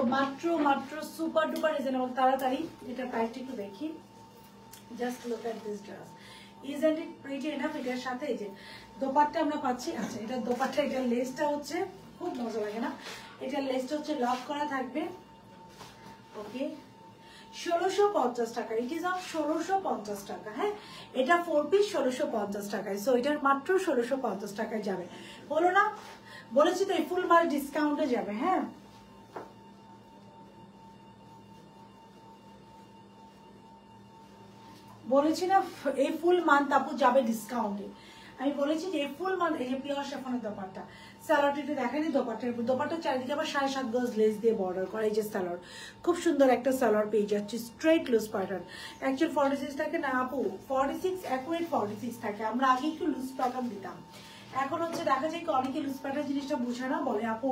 মাত্র সুপার ডুপার রিজনেবল। তাড়াতাড়ি এটা প্রাইসটা একটু দেখি। Just look at this dress, isn't it pretty enough. এটার সাথে এই যে দোপাট্টা আমরা পাচ্ছি। আচ্ছা, এটা দোপাট্টা, এটার লেসটা হচ্ছে খুব মজা লাগে না? এটার লেসটা হচ্ছে লক করা থাকবে। ওকে, 1650 টাকা। ইট ইজ অফ 1650 টাকা। হ্যাঁ, এটা 4 পিস 1650 টাকায়। সো এটার মাত্র 1650 টাকায় যাবে। বলো না, বলেছি তো এই ফুল মাল ডিসকাউন্টে যাবে। হ্যাঁ, বলেছি না এই ফুল মান্থ আপু যাবে ডিসকাউন্টে। আমি বলেছি যে এই ফুল মান্থ, এই যে পিওর শিফনের দোপাট্টা, স্যালোয়ারটা দেখানি। দোপাট্টার চারিদিকে আবার 7.5 গজ লেস দিয়ে বর্ডার করা। এই যে স্যালোয়ার, খুব সুন্দর একটা স্যালোয়ার পেয়ে যাচ্ছি, স্ট্রেট লুজ প্যাটার্ন। অ্যাকচুয়াল 46 থাকে না আপু, 46 অ্যাকুরেট 46 থাকে। আমরা আগে একটু লুজ প্যাটার্ন দিতাম, এখন হচ্ছে দেখা যায় কি অনেকে লুজ প্যাটার্ন জিনিসটা বুঝে না, বলে আপু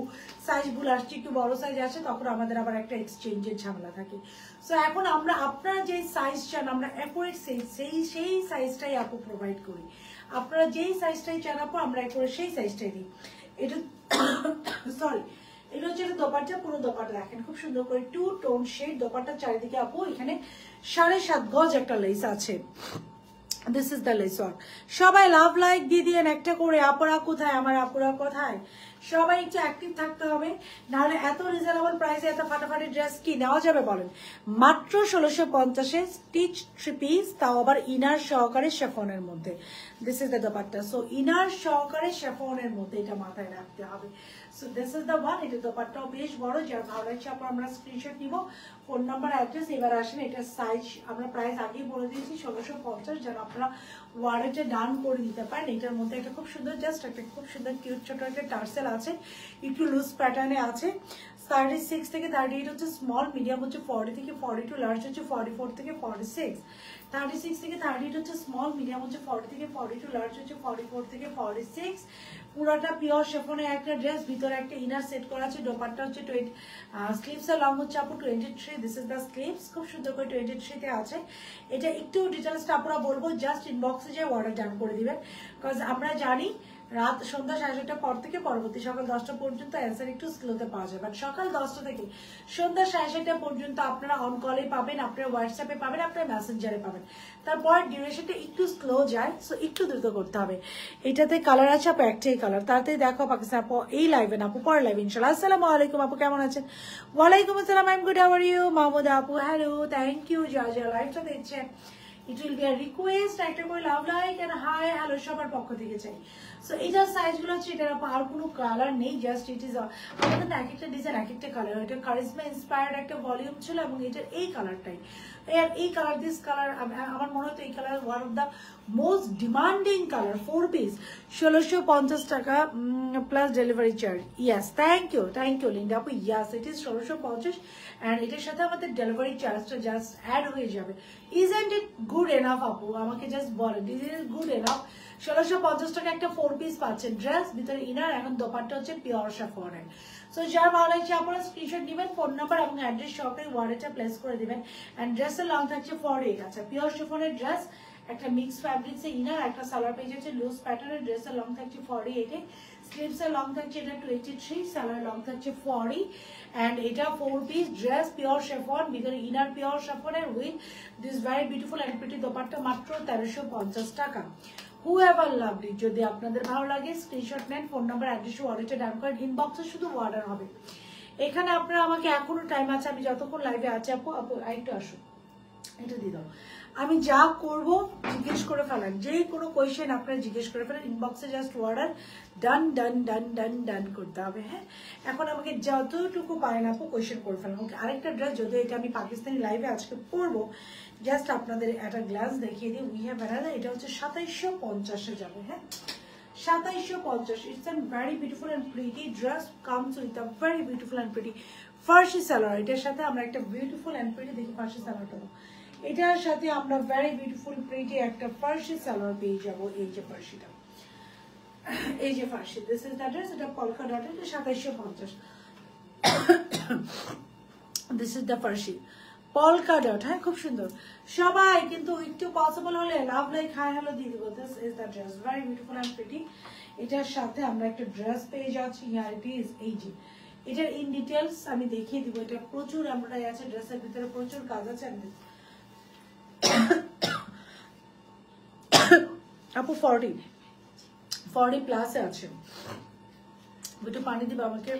সাইজ ভুল আসছে, একটু বড় সাইজ আছে, তখন আমাদের আবার একটা এক্সচেঞ্জের ঝামেলা থাকে। সো এখন আমরা আপনারা যে সাইজ চান, আমরা অ্যাকুরেট সেই সাইজটাই আপু প্রোভাইড করি। আপনারা যেই সাইজটাই চান আপু, আমরা অ্যাকুরেট সেই সাইজটাই দিই। এটা সরি, এটা হচ্ছে একটা দোপাট্টা। পুরো দোপাট্টা দেখেন খুব সুন্দর করে টু টোন শেড। দোপাট্টার চারিদিকে আপু এখানে 7.5 গজ একটা লেস আছে। This is the less work. সবাই লাভ লাইক দিয়ে দিয়েন একটা করে। আপুরা কোথায়, আমার আপুরা কোথায়? সবাই একটু অ্যাক্টিভ থাকতে হবে, নাহলে এত রিজনেবল প্রাইসে এত ফাটাফাটি ড্রেস কি নেওয়া যাবে বলেন? মাত্র 1650-এ স্টিচ 3 পিস, তাও আবার ইনার সহকারে শিফনের মধ্যে। This is the dupatta. So inner সহকারে শিফনের মধ্যে, এটা মাথায় রাখতে হবে। So this is the one. এটা দোপাট্টাও বেশ বড়, যার ভালো লাগছে আপনার আমরা স্ক্রিনশট নিব। Phone number, address. এবার আসেন এটার সাইজ আমরা প্রাইস আগেই বলে দিয়েছি 1650, যেন আপনারা ওয়ার্ডেটা ডান করে দিতে পারেন। এটার মধ্যে একটা খুব সুন্দর, জাস্ট একটা খুব সুন্দর কিউট ছোট একটা টার্সেল আছে, একটু লুজ প্যাটার্নে আছে। 36 থেকে 38 হচ্ছে স্মল, মিডিয়াম হচ্ছে 40 থেকে 42, লার্জ হচ্ছে 44 থেকে 46। 36 থেকে 38 হচ্ছে স্মল, মিডিয়াম হচ্ছে 40 থেকে 42, লার্জ হচ্ছে 44 থেকে 46। পুরোটা পিওর শিফনের একটা ড্রেস, ভিতরে একটা ইনার সেট করা আছে। দোপাট্টা হচ্ছে 20, স্লিভস এর লং হচ্ছে আপু 23। দিস ইজ দ্য স্লিভস, খুব সুন্দর করে 23-তে আছে। এটা একটু ডিটেলসটা আপনারা বলবো, জাস্ট ইনবক্সে যে অর্ডার ডান করে দিবেন, বিকজ আমরা জানি রাত সন্ধ্যা 7:30টার পর থেকে পরবর্তী সকাল 10টা পর্যন্ত অ্যান্সার একটু স্লোতে পাওয়া যায়, বাট সকাল 10টা থেকে সন্ধ্যা 7:30টা পর্যন্ত আপনারা অন কলে পাবেন, আপনারা হোয়াটসঅ্যাপে পাবেন, আপনারা মেসেঞ্জারে পাবেন। তারপর ডিউরেশনটা একটু স্লো যায়, সো একটু দ্রুত করতে হবে। এটাতে কালার আছে আপু, একটাই কালার। তাড়াতাড়ি দেখো পাকিস্তান আপু এই লাইভে না আপু, পরে লাইভ ইনশাল্লাহ। আসসালামু আলাইকুম আপু, কেমন আছেন? ওয়ালাইকুম আসসালাম, I am good, how are you? Mahmuda আপু হ্যালো, থ্যাংক ইউ। যা যা লাইভটা দেখছেন, it will be a request একটা করে love like and hi hello সবার পক্ষ থেকে চাই। সো এটার সাইজগুলো হচ্ছে, এটার আর কোনো কালার নেই, জাস্ট ইট ইজ আমাদের এক একটা ডিজাইন এক একটা কালার। এটা কারিজমা ইন্সপায়ার্ড একটা ভলিউম ছিল এবং এটার এই কালারটাই, এই কালার, দিস কালার আমার মনে হতো এই colour one of the most demanding colour. 4 piece 1650 টাকা plus delivery charge. Yes, thank you Linda আপু। ইয়াস, ইট ইজ 1650 অ্যান্ড এটার সাথে আমাদের ডেলিভারি চার্জটা জাস্ট অ্যাড হয়ে যাবে। ইজন্ট ইট গুড এনাফ আপু? আমাকে জাস্ট বলেন, ইজ ইট গুড এনাফ? 1650 টাকা একটা 4 পিস পাচ্ছেন, ড্রেস ভিতরে ইনার, এখন দোপাট্টা হচ্ছে পিওর শিফনের। সো যার ভালো লাগছে আপনারা স্ক্রিনশট নেবেন, ফোন নাম্বার এবং অ্যাড্রেস সহকারে ওয়ালেটে প্লেস করে দিবেন। অ্যান্ড ড্রেসের লং থাকছে 48। আচ্ছা, পিওর শিফনের ড্রেস, একটা মিক্স ফ্যাব্রিক্সে ইনার, একটা সালোয়ার পেয়ে যাচ্ছে লুজ প্যাটার্নের। ড্রেসের লং থাকছে 48, স্লিভসের লং থাকছে এটা 23, সালোয়ার লং থাকছে 40। অ্যান্ড এটা 4 পিস ড্রেস পিওর শিফন, ভিতরে ইনার পিওর শিফনের with this very beautiful and pretty dupatta, মাত্র 1350 টাকা। Whoever loved it, যদি আপনাদের ভালো লাগে স্ক্রিনশট নেন, ফোন নাম্বার অ্যাড্রেস ওয়ালেটে ডান করেন, ইনবক্সে শুধু অর্ডার হবে। এখানে আপনারা আমাকে এখনো টাইম আছে, আমি যতক্ষণ লাইভে আছি আপু একটু আসুন, এটা দিয়ে দাও। আমি যা করব জিজ্ঞেস করে ফেলেন, যে কোনো কোয়েশ্চেন আপনারা জিজ্ঞেস করে ফেলেন, ইনবক্সে জাস্ট অর্ডার ডান ডান ডান ডান ডান করতে হবে। হ্যাঁ, এখন আমাকে যতটুকু পারেন আপু কোয়েশ্চেন করে ফেলেন। ওকে, আরেকটা ড্রেস, যদি এটা আমি পাকিস্তানি লাইভে আজকে পরবো, জাস্ট আপনাদের একটা গ্লাস দেখিয়ে দিই। উই হ্যাভ অ্যানাদার, এটা হচ্ছে 2750-এ যাবে। হ্যাঁ, 2750। It's an very beautiful and pretty dress, comes with a very beautiful and pretty farshi salwar. এটার সাথে আমরা একটা বিউটিফুল অ্যান্ড প্রিটি, দেখি ফার্সি সালোয়ারটা, এটার সাথে আমরা ভেরি বিউটিফুল প্রিটি একটা ফার্সি সালোয়ার পেয়ে যাবো। এই যে ফার্সিটা, এই যে farshi, this is the dress. এটা পলকা ডট, এটা 2750। This is the farshi polka dot. হ্যাঁ, খুব সুন্দর। সবাই কিন্তু একটু পসিবল হলে লাভ লাইক হাই হ্যালো দিয়ে দিব। This is the dress, very beautiful and pretty. এটার সাথে আমরা একটা ড্রেস পেয়ে যাচ্ছি। Here it is. এই যে এটার ইন ডিটেলস আমি দেখিয়ে দিব। এটা প্রচুর এমব্রয়ডারি আছে, ড্রেসের ভিতরে প্রচুর কাজ আছে। আপু 40 প্লাসে আছে। একটু পানি দিবে আমাকে,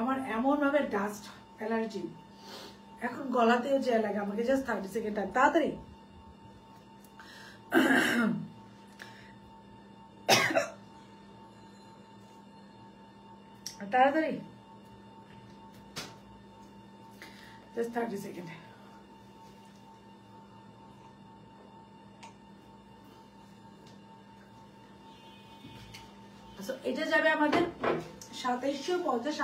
আমার এমন ভাবে ডাস্ট অ্যালার্জি, এখন গলাতেও যে লাগে আমাকে। জাস্ট 30 সেকেন্ড টাইম, তাড়াতাড়ি তাড়াতাড়ি, জাস্ট 30 সেকেন্ড। এটা যাবে আমাদের 2750।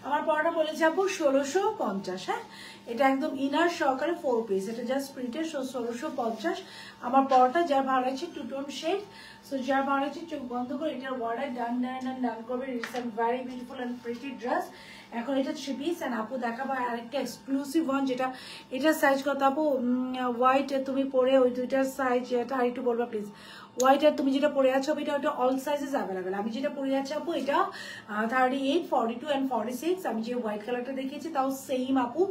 আমার পরোটা বলে যাবো 1650। হ্যাঁ, এটা একদম ইনার সহকারে 4 পিস, এটা জাস্ট প্রিন্টেড। 1650 আমার পরোটা। যার ভালো লাগছে টু টোন শেড, সো যার ভালো লাগছে চোখ বন্ধ করে এটার ওয়ার্ডার ডান ডান ডান ডান করবে। It's a very beautiful and pretty dress. এখন এটা 3 পিস। অ্যান্ড আপু দেখাবো আরেকটা এক্সক্লুসিভ ওয়ান, যেটা এটার সাইজ কত আপু? হোয়াইট তুমি পরে ওই দুইটার সাইজ, এটা আর একটু বলবা প্লিজ। হোয়াইট আর তুমি যেটা পরে আছো এটা ওটা অল সাইজেস অ্যাভেলেবেল। আমি যেটা পরে আছি আপু এটা 38, 42 অ্যান্ড 46। আমি যে হোয়াইট কালারটা দেখিয়েছি তাও সেম আপু,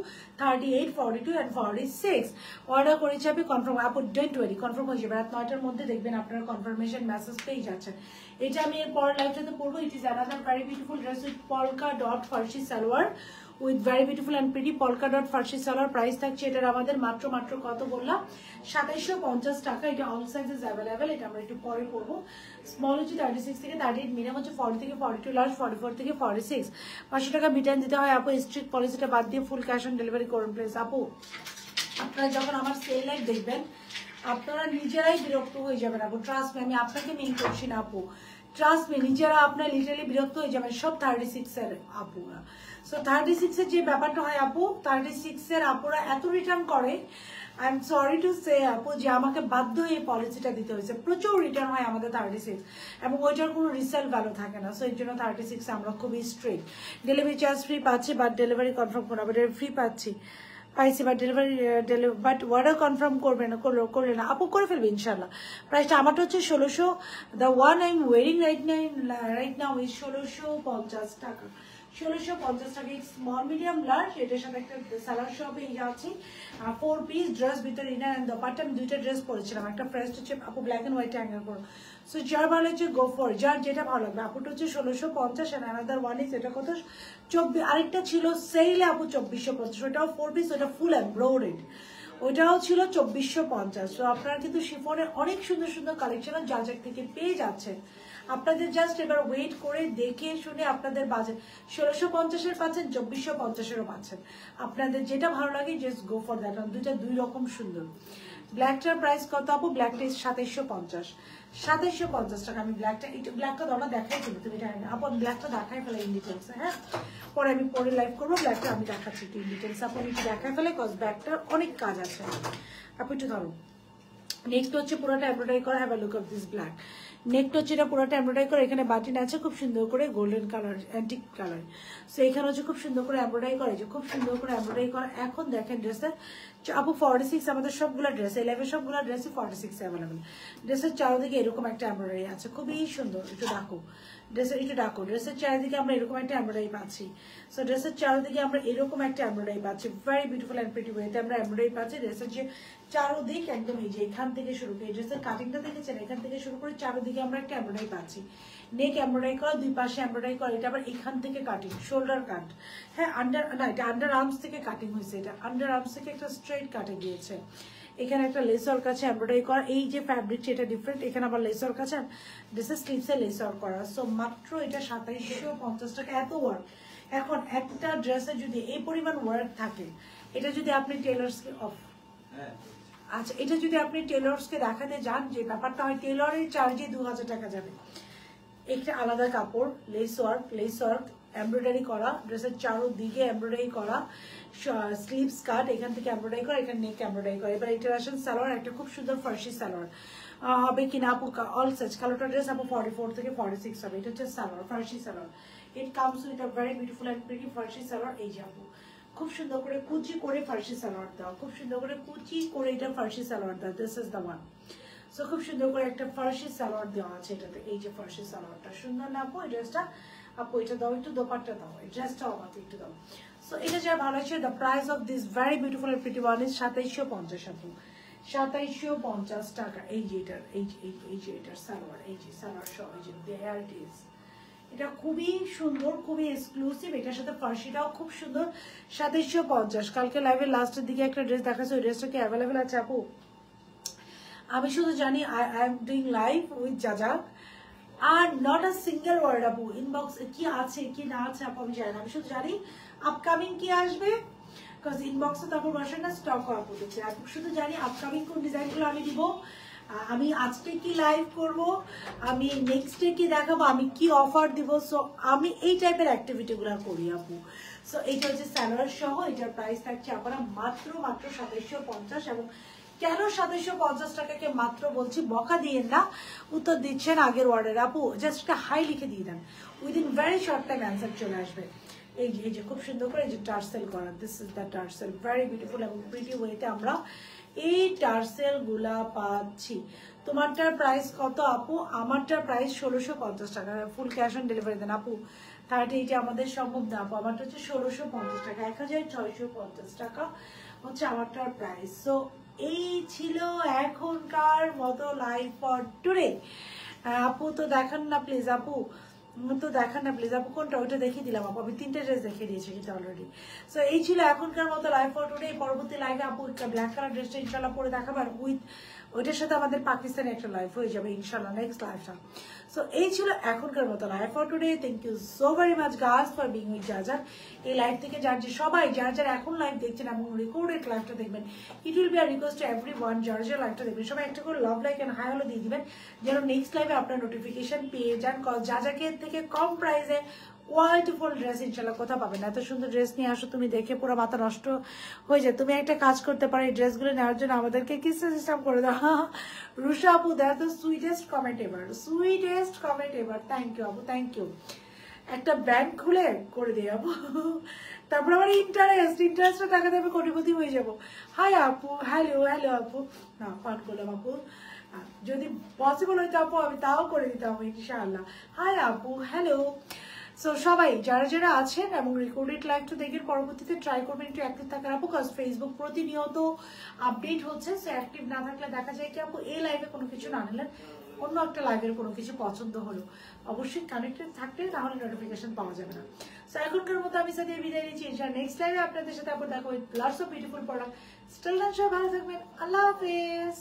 38, 42 অ্যান্ড 46। অর্ডার করেছি আমি, কনফার্ম আপু ডোন্ট ওয়ারি, কনফার্ম হয়ে যাবে। রাত 9টার মধ্যে দেখবেন আপনারা কনফার্মেশন মেসেজ পেয়ে যাচ্ছেন। এটা আমি এর পরের লাইভটাতে পরবো। It is another very beautiful dress with polka dot farshi salwar, with very beautiful and pretty polka dot farshi salwar. Price থাকছে এটার আমাদের মাত্র কত বললাম? 2750 টাকা। এটা অল সাইজেস অ্যাভেলেবেল। এটা আমরা একটু পরে পরবো। স্মল হচ্ছে 36 থেকে 38, মিডিয়াম হচ্ছে 40 থেকে 42, লার্জ 44 থেকে 46। 500 টাকা রিটার্ন দিতে হয় আপু। স্ট্রিক্ট পলিসিটা বাদ দিয়ে ফুল ক্যাশ অন ডেলিভারি করুন প্লিজ। আপু আপনারা যখন আমার সেল লাইভ দেখবেন আপনারা নিজেরাই বিরক্ত হয়ে যাবেন আপু, ট্রাস্ট মি, আমি আপনাকে মেন করছি না আপু, ট্রাস্ট মি, নিজেরা আপনার লিটারালি বিরক্ত হয়ে যাবেন। সব 36 এর আপুরা। সো 36 এর যে ব্যাপারটা হয় আপু, 36 এর আপুরা এত রিটার্ন করে, I am sorry to say আপু, যে আমাকে বাধ্য এই পলিসিটা দিতে হয়েছে। প্রচুর রিটার্ন হয় আমাদের 36, এবং ওইটার কোনো রিসেল ভ্যালু থাকে না। সো এর জন্য 36 আমরা খুবই স্ট্রিক্ট। ডেলিভারি চার্জ ফ্রি পাচ্ছি, বাট ডেলিভারি কনফার্ম করা ফ্রি পাচ্ছি। পাইছি, but delivery but order confirm করবে না, করলে না আপু, করে ফেলবে ইনশাল্লাহ। প্রাইসটা আমারটা হচ্ছে 1600, the one I am wiring right now is 1650 টাকা। 1650 টাকা। স্মল মিডিয়াম লার্জ, এটার সাথে একটা সালোয়ার সহ পেয়ে যাচ্ছি। 4 পিস ড্রেস, ভিতরে ইনার অ্যান্ড দোপাট্টা। আমি দুইটা ড্রেস পরেছিলাম, একটা ফার্স্ট হচ্ছে আপু ব্ল্যাক অ্যান্ড হোয়াইট হ্যাঙ্গার করো। সো যার ভালো হচ্ছে গো ফর, যার যেটা ভালো লাগবে। আপুটা হচ্ছে 1650 অ্যান্ড অ্যানাদার ওয়ান ইজ, এটা কত 24, আরেকটা ছিল সেলে আপু 2450, ওটাও 4 পিস, ওটা ফুল এমব্রয়ডারিড, ওইটাও ছিল 2450। তো আপনারা কিন্তু শিফনের অনেক সুন্দর সুন্দর কালেকশন যার থেকে পেয়ে যাচ্ছেন। আপনাদের জাস্ট এবার ওয়েট করে দেখে শুনে আপনাদের বাজেট 1650-এর পাচ্ছেন, 2450-এরও পাচ্ছেন। আপনাদের যেটা ভালো লাগে জাস্ট গো ফর দ্যাট। দুইটা দুই রকম সুন্দর। ব্ল্যাকটার প্রাইস কত আপু? ব্ল্যাকটা 2750, 2750 টাকা। আমি ব্ল্যাকটা, একটু ব্ল্যাকটা দাও না, দেখাই ছিল তুমি এটা আপু, ব্ল্যাকটা দেখাই ফেলে ইন ডিটেলস। হ্যাঁ, পরে আমি পরে লাইভ করবো, ব্ল্যাকটা আমি দেখাচ্ছি একটু ইন ডিটেলস। আপু একটু দেখাই ফেলে, কজ ব্ল্যাকটার অনেক কাজ আছে। আপু একটু ধরো। নেক্সট হচ্ছে পুরোটা এমব্রয়ডারি করা, have a look of this black. নেকটা হচ্ছে এটা পুরোটা এমব্রয়ডারি করে, এখানে বাটিন আছে খুব সুন্দর করে golden colour, antique colour. So এখানে হচ্ছে খুব সুন্দর করে এমব্রয়ডারি করে, যে খুব সুন্দর করে এমব্রয়ডারি করা। এখন দেখেন ড্রেসের আপু 46, আমাদের সবগুলো ড্রেস 11 সবগুলো ড্রেসই 46 অ্যাভেলেবেল। ড্রেসের চারদিকে এরকম একটা এমব্রয়ডারি আছে, খুবই সুন্দর। একটু ডাকো ড্রেসের, একটু ডাকো। ড্রেসের চারিদিকে আমরা এরকম একটা এমব্রয়ডারি পাচ্ছি। সো ড্রেসের চারিদিকে আমরা এরকম একটা এমব্রয়ডারি পাচ্ছি, ভেরি বিউটিফুল অ্যান্ড প্রিটি ওয়েতে আমরা এমব্রয়ডারি পাচ্ছি। ড্রেসের যে চারোদিক একদম এই যে এখান থেকে শুরু করে, ড্রেসের কাটিংটা দেখেছেন, এখান থেকে শুরু করে চারোদিকে আমরা একটা এমব্রয়ডারি পাচ্ছি। নেক এমব্রয়ডারি করা, দুই পাশে এমব্রয়ডারি করা। এটা আবার এখান থেকে কাটিং, শোল্ডার কাট। হ্যাঁ, আন্ডার না, এটা আন্ডার আর্মস থেকে কাটিং হয়েছে, এটা আন্ডার আর্মস থেকে একটা স্ট্রেট কাটে গিয়েছে। এখানে একটা লেসর কাছে এমব্রয়ডারি করা, এই যে ফ্যাব্রিকটা এটা ডিফারেন্ট। এখানে আবার লেসর কাছে, ড্রেসের স্লিভসে লেসর করা। সো মাত্র এটা 2750 টাকা। এত ওয়ার্ক। এখন একটা ড্রেসে যদি এই পরিমাণ ওয়ার্ক থাকে, এটা যদি আপনি টেলার্সকে আচ্ছা, এটা যদি আপনি টেলরসকে দেখাতে যান, যে ব্যাপারটা হয় টেলরের চার্জে 2000 টাকা যাবে। একটা আলাদা কাপড়, লেস ওয়ার্ক এমব্রয়ডারি করা, ড্রেসের চারোদিকে এমব্রয়ডারি করা, স্লিভস কাট, এখান থেকে এমব্রয়ডারি করা, এখানে নেক এমব্রয়ডারি করা। এবার এটা আসেন সালোয়ার, একটা খুব সুন্দর ফার্সি সালোয়ার হবে কিনা আপু? অল সাইজ কালোটা ড্রেস আপু 44 থেকে 46 হবে। এটা হচ্ছে salwar, farshi salwar. It comes with a very beautiful and pretty farshi salwar. এই যে আপু খুব সুন্দর করে কুচি করে ফার্সি সালোয়ার দাও, খুব সুন্দর করে কুচি করে এটা ফার্সি সালোয়ার দাও। This is the one. So খুব সুন্দর করে একটা ফার্সি সালোয়ার দেওয়া আছে এটাতে। এই যে ফার্সি সালোয়ারটা সুন্দর না আপু? এই ড্রেসটা আপু এটা দাও, একটু দোপাট্টা দাও, এই ড্রেসটাও আমাকে একটু দাও। সো এটা যা ভালো আছে। The price of this very beautiful and pretty one is 2750 আপু, 2750 টাকা। এই যে এটার, এই যে এটার সালোয়ার, এই যে সালোয়ার সহ, এই যে দেয়ার ইট ইজ। এটা খুবই সুন্দর, খুবই এক্সক্লুসিভ। এটার সাথে ফার্সিটাও খুব সুন্দর। 2750। কালকে লাইভের লাস্টের দিকে একটা ড্রেস দেখাচ্ছে, ওই ড্রেসটা কি অ্যাভেলেবেল আছে আপু? আমি শুধু জানি I am doing live with Jaja, আর নট আ সিঙ্গেল ওয়ার্ড আপু। ইনবক্স কি আছে কি না আছে আপু আমি জানি না, আমি শুধু জানি আপকামিং কি আসবে, বিকজ ইনবক্সে তো আপুর ভার্সন না স্টক আপু দেখছি। আপু শুধু জানি আপকামিং কোন ডিজাইনগুলো আমি দিব, আমি আজকে কি লাইভ করব, আমি নেক্সট ডে কি দেখাবো, আমি কি অফার দিব। সো আমি এই টাইপের অ্যাক্টিভিটিগুলো করি আপু। সো এইটা হচ্ছে সালোয়ার সহ, এটার প্রাইস থাকছে আপনারা মাত্র 2750। এবং কেন 2750 টাকাকে মাত্র বলছি, বকা দিয়ে না, উত্তর দিচ্ছেন আগের ওয়ার্ডের আপু, জাস্ট একটা হাই লিখে দিয়ে দেন, within very short time answer চলে আসবে। এই যে খুব সুন্দর করে এই যে টার্সেল করা, this is the tassel, very beautiful এবং প্রিটি ওয়েতে আমরা এই টার্সেল গুলা পাচ্ছি। তোমারটার প্রাইস কত আপু? আমারটার প্রাইস 1650 টাকা। ফুল ক্যাশ অন ডেলিভারি দেন আপু। 38 আমাদের সম্ভব না আপু, আমারটা হচ্ছে 1650 টাকা, 1650 টাকা হচ্ছে আমারটার প্রাইস। সো এই ছিল এখনকার মতো লাইভ ফর টুডে। আপু তো দেখান না প্লিজ, আপু তো দেখান না প্লিজ আপু। কোনটা? ওইটা দেখিয়ে দিলাম আপু, আমি 3টে ড্রেস দেখিয়ে দিয়েছি কিন্তু অলরেডি। সো এই ছিল এখনকার মতো লাইভ ফর টুডে। পরবর্তী লাইভে আপু একটা ব্ল্যাক কালার ড্রেসটা ইনশাল্লাহ পরে দেখাবার, উইথ ওইটার সাথে আমাদের পাকিস্তানি একটা লাইভ হয়ে যাবে ইনশাল্লাহ নেক্সট লাইভটা। সো এই ছিল এখনকার মতো live for today. Thank you so very much guys for being with জাজার। এই লাইভ থেকে যার যে সবাই যারা এখন লাইভ দেখছেন এবং রেকর্ডেড লাইভটা দেখবেন, ইট will be a request to everyone যারা লাইভটা দেখবেন সবাই একটা করে লাভ লাইক এন্ড হাই হলো দিয়ে দিবেন, যেন নেক্সট লাইভে আপনার নোটিফিকেশন পেয়ে যান। যাজাকে থেকে কম প্রাইসে কোয়ালিটিফুল ড্রেস ইনশাল্লাহ কোথাও পাবেন না। এত সুন্দর ড্রেস নিয়ে আসো, তুমি দেখে পুরো মাথা নষ্ট হয়ে যায়। তুমি একটা কাজ করতে পারো, এই ড্রেসগুলো নেওয়ার জন্য আমাদেরকে কি সিস্টেম করে দাও। রুষা আপু, that the sweetest comment ever, sweetest comment ever. Thank you আপু, থ্যাংক ইউ। একটা ব্যাংক খুলে করে দিই আপু, তারপর আমার ইন্টারেস্টে টাকা দেবে, কোটিপতি হয়ে যাবো। হাই আপু, হ্যালো আপু, না পাঠ করলাম আপু, যদি পসিবল হইতো আপু আমি তাও করে দিতাম ইনশাআল্লাহ। হাই আপু, হ্যালো। সো সবাই যারা যারা আছেন এবং রেকর্ডেড লাইভটা দেখেন পরবর্তীতে ট্রাই করবেন একটু অ্যাক্টিভ থাকার আপু, কারণ ফেসবুক প্রতিনিয়ত আপডেট হচ্ছে। সো অ্যাক্টিভ না থাকলে দেখা যায় কি আপু এই লাইভে কোনো কিছু না নিলেন, অন্য একটা লাইভের কোনো কিছু পছন্দ হলো, অবশ্যই কানেক্টেড থাকলে তাহলে নোটিফিকেশন পাওয়া যাবে না। সো এখনকার মতো আমি সাথে বিদায় নিচ্ছি, ইনশাআল্লাহ নেক্সট লাইভে আপনাদের সাথে আবার দেখা হবে। Lots of beautiful product, still সবাই ভালো থাকবেন, আল্লাহ হাফেজ।